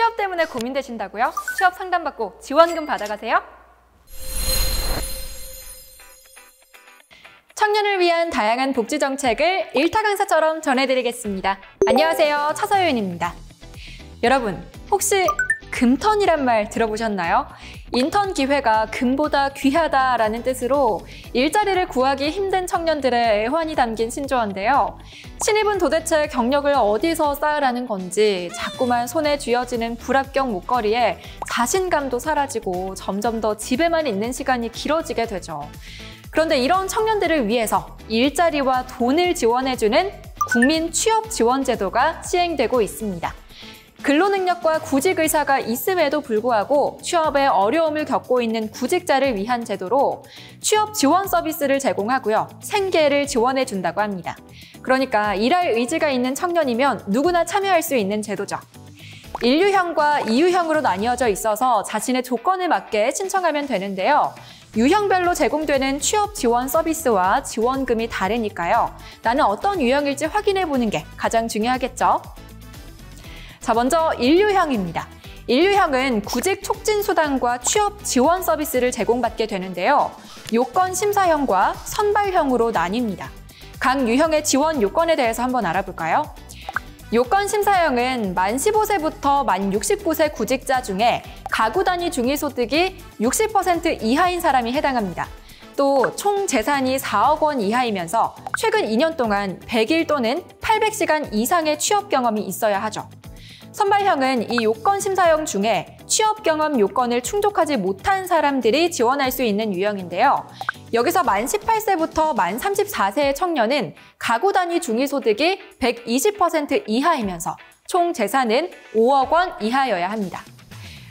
취업 때문에 고민되신다고요? 취업 상담받고 지원금 받아가세요. 청년을 위한 다양한 복지 정책을 일타 강사처럼 전해드리겠습니다. 안녕하세요, 차서윤입니다. 여러분, 혹시 금턴이란 말 들어보셨나요? 인턴 기회가 금보다 귀하다라는 뜻으로 일자리를 구하기 힘든 청년들의 애환이 담긴 신조어인데요. 신입은 도대체 경력을 어디서 쌓으라는 건지 자꾸만 손에 쥐어지는 불합격 목걸이에 자신감도 사라지고 점점 더 집에만 있는 시간이 길어지게 되죠. 그런데 이런 청년들을 위해서 일자리와 돈을 지원해주는 국민 취업 지원 제도가 시행되고 있습니다. 근로능력과 구직 의사가 있음에도 불구하고 취업에 어려움을 겪고 있는 구직자를 위한 제도로 취업 지원 서비스를 제공하고요. 생계를 지원해 준다고 합니다. 그러니까 일할 의지가 있는 청년이면 누구나 참여할 수 있는 제도죠. 1유형과 2유형으로 나뉘어져 있어서 자신의 조건에 맞게 신청하면 되는데요. 유형별로 제공되는 취업 지원 서비스와 지원금이 다르니까요. 나는 어떤 유형일지 확인해 보는 게 가장 중요하겠죠. 자, 먼저 1유형입니다. 1유형은 구직 촉진 수당과 취업 지원 서비스를 제공받게 되는데요. 요건 심사형과 선발형으로 나뉩니다. 각 유형의 지원 요건에 대해서 한번 알아볼까요? 요건 심사형은 만 15세부터 만 69세 구직자 중에 가구 단위 중위소득이 60% 이하인 사람이 해당합니다. 또 총 재산이 4억 원 이하이면서 최근 2년 동안 100일 또는 800시간 이상의 취업 경험이 있어야 하죠. 선발형은 이 요건 심사형 중에 취업 경험 요건을 충족하지 못한 사람들이 지원할 수 있는 유형인데요. 여기서 만 18세부터 만 34세의 청년은 가구 단위 중위소득이 120% 이하이면서 총 재산은 5억 원 이하여야 합니다.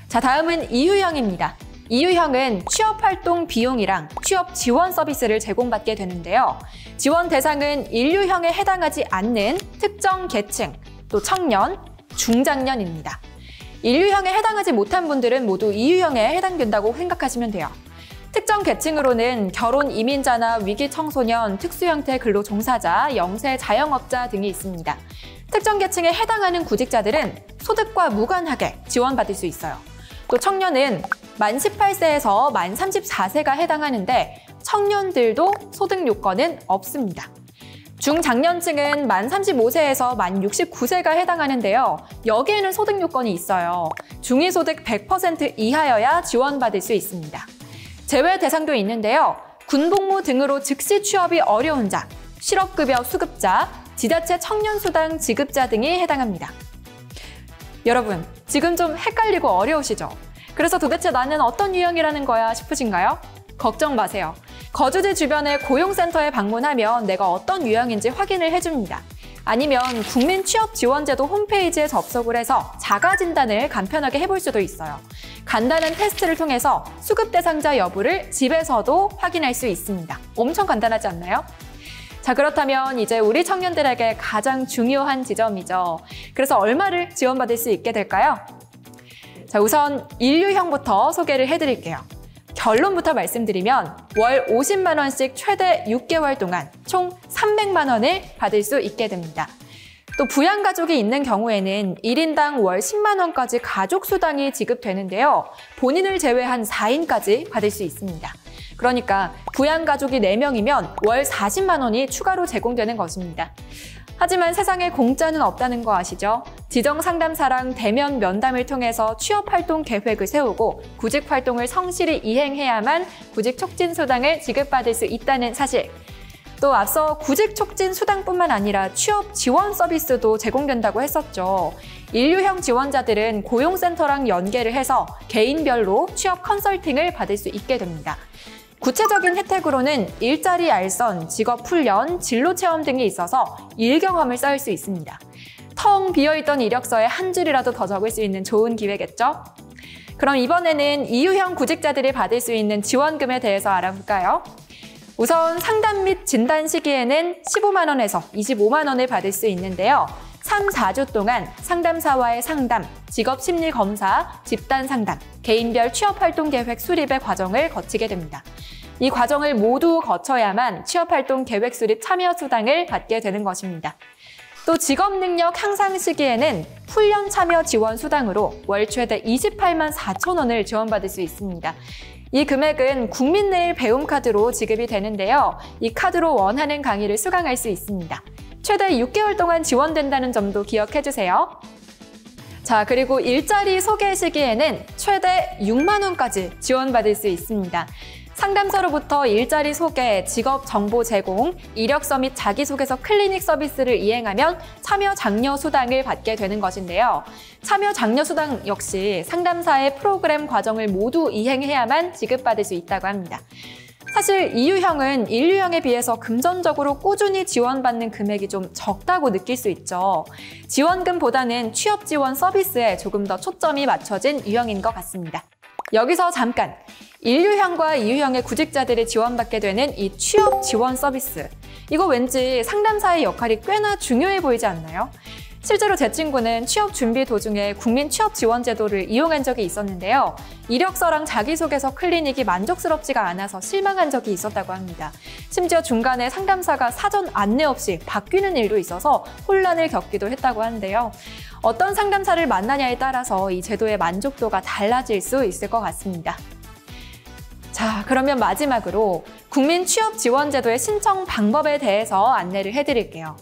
자, 다음은 2유형입니다. 2유형은 취업활동 비용이랑 취업 지원 서비스를 제공받게 되는데요. 지원 대상은 1유형에 해당하지 않는 특정 계층, 또 청년, 중장년입니다. 1유형에 해당하지 못한 분들은 모두 2유형에 해당된다고 생각하시면 돼요. 특정 계층으로는 결혼 이민자나 위기 청소년, 특수형태 근로종사자, 영세 자영업자 등이 있습니다. 특정 계층에 해당하는 구직자들은 소득과 무관하게 지원받을 수 있어요. 또 청년은 만 18세에서 만 34세가 해당하는데 청년들도 소득 요건은 없습니다. 중장년층은 만 35세에서 만 69세가 해당하는데요. 여기에는 소득 요건이 있어요. 중위소득 100% 이하여야 지원받을 수 있습니다. 제외 대상도 있는데요. 군복무 등으로 즉시 취업이 어려운 자, 실업급여 수급자, 지자체 청년수당 지급자 등이 해당합니다. 여러분, 지금 좀 헷갈리고 어려우시죠? 그래서 도대체 나는 어떤 유형이라는 거야 싶으신가요? 걱정 마세요. 거주지 주변의 고용센터에 방문하면 내가 어떤 유형인지 확인을 해줍니다. 아니면 국민취업지원제도 홈페이지에 접속을 해서 자가진단을 간편하게 해볼 수도 있어요. 간단한 테스트를 통해서 수급 대상자 여부를 집에서도 확인할 수 있습니다. 엄청 간단하지 않나요? 자, 그렇다면 이제 우리 청년들에게 가장 중요한 지점이죠. 그래서 얼마를 지원받을 수 있게 될까요? 자, 우선 1유형부터 소개를 해드릴게요. 결론부터 말씀드리면 월 50만 원씩 최대 6개월 동안 총 300만 원을 받을 수 있게 됩니다. 또 부양가족이 있는 경우에는 1인당 월 10만 원까지 가족수당이 지급되는데요. 본인을 제외한 4인까지 받을 수 있습니다. 그러니까 부양가족이 4명이면 월 40만 원이 추가로 제공되는 것입니다. 하지만 세상에 공짜는 없다는 거 아시죠? 지정상담사랑 대면 면담을 통해서 취업활동 계획을 세우고 구직활동을 성실히 이행해야만 구직촉진수당을 지급받을 수 있다는 사실. 또 앞서 구직촉진수당뿐만 아니라 취업지원 서비스도 제공된다고 했었죠. 1유형 지원자들은 고용센터랑 연계를 해서 개인별로 취업 컨설팅을 받을 수 있게 됩니다. 구체적인 혜택으로는 일자리 알선, 직업훈련, 진로체험 등이 있어서 일경험을 쌓을 수 있습니다. 텅 비어있던 이력서에 한 줄이라도 더 적을 수 있는 좋은 기회겠죠? 그럼 이번에는 2유형 구직자들이 받을 수 있는 지원금에 대해서 알아볼까요? 우선 상담 및 진단 시기에는 15만 원에서 25만 원을 받을 수 있는데요. 3, 4주 동안 상담사와의 상담, 직업심리검사, 집단상담, 개인별 취업활동 계획 수립의 과정을 거치게 됩니다. 이 과정을 모두 거쳐야만 취업활동 계획 수립 참여 수당을 받게 되는 것입니다. 또 직업 능력 향상 시기에는 훈련 참여 지원 수당으로 월 최대 28만 4천 원을 지원받을 수 있습니다. 이 금액은 국민내일 배움카드로 지급이 되는데요. 이 카드로 원하는 강의를 수강할 수 있습니다. 최대 6개월 동안 지원된다는 점도 기억해주세요. 자, 그리고 일자리 소개 시기에는 최대 6만 원까지 지원받을 수 있습니다. 상담소로부터 일자리 소개, 직업 정보 제공, 이력서 및 자기소개서 클리닉 서비스를 이행하면 참여 장려 수당을 받게 되는 것인데요. 참여 장려 수당 역시 상담사의 프로그램 과정을 모두 이행해야만 지급받을 수 있다고 합니다. 사실 2유형은 1유형에 비해서 금전적으로 꾸준히 지원받는 금액이 좀 적다고 느낄 수 있죠. 지원금보다는 취업 지원 서비스에 조금 더 초점이 맞춰진 유형인 것 같습니다. 여기서 잠깐! 1유형과 2유형의 구직자들이 지원받게 되는 이 취업 지원 서비스. 이거 왠지 상담사의 역할이 꽤나 중요해 보이지 않나요? 실제로 제 친구는 취업 준비 도중에 국민 취업 지원 제도를 이용한 적이 있었는데요. 이력서랑 자기소개서 클리닉이 만족스럽지가 않아서 실망한 적이 있었다고 합니다. 심지어 중간에 상담사가 사전 안내 없이 바뀌는 일도 있어서 혼란을 겪기도 했다고 하는데요. 어떤 상담사를 만나냐에 따라서 이 제도의 만족도가 달라질 수 있을 것 같습니다. 자, 그러면 마지막으로 국민 취업 지원 제도의 신청 방법에 대해서 안내를 해드릴게요.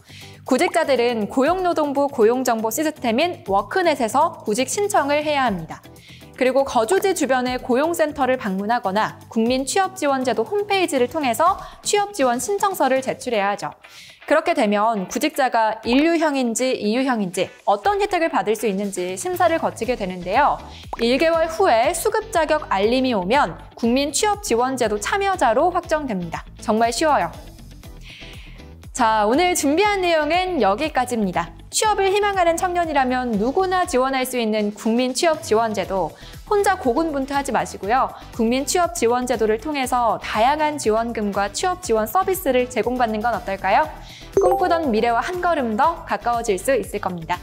구직자들은 고용노동부 고용정보 시스템인 워크넷에서 구직 신청을 해야 합니다. 그리고 거주지 주변의 고용센터를 방문하거나 국민취업지원제도 홈페이지를 통해서 취업지원 신청서를 제출해야 하죠. 그렇게 되면 구직자가 1유형인지 2유형인지 어떤 혜택을 받을 수 있는지 심사를 거치게 되는데요. 1개월 후에 수급 자격 알림이 오면 국민취업지원제도 참여자로 확정됩니다. 정말 쉬워요. 자, 오늘 준비한 내용은 여기까지입니다. 취업을 희망하는 청년이라면 누구나 지원할 수 있는 국민취업지원제도, 혼자 고군분투하지 마시고요. 국민취업지원제도를 통해서 다양한 지원금과 취업지원 서비스를 제공받는 건 어떨까요? 꿈꾸던 미래와 한 걸음 더 가까워질 수 있을 겁니다.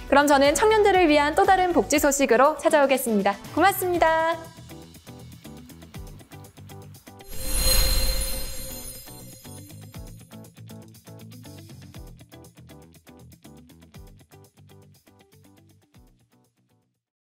그럼 저는 청년들을 위한 또 다른 복지 소식으로 찾아오겠습니다. 고맙습니다.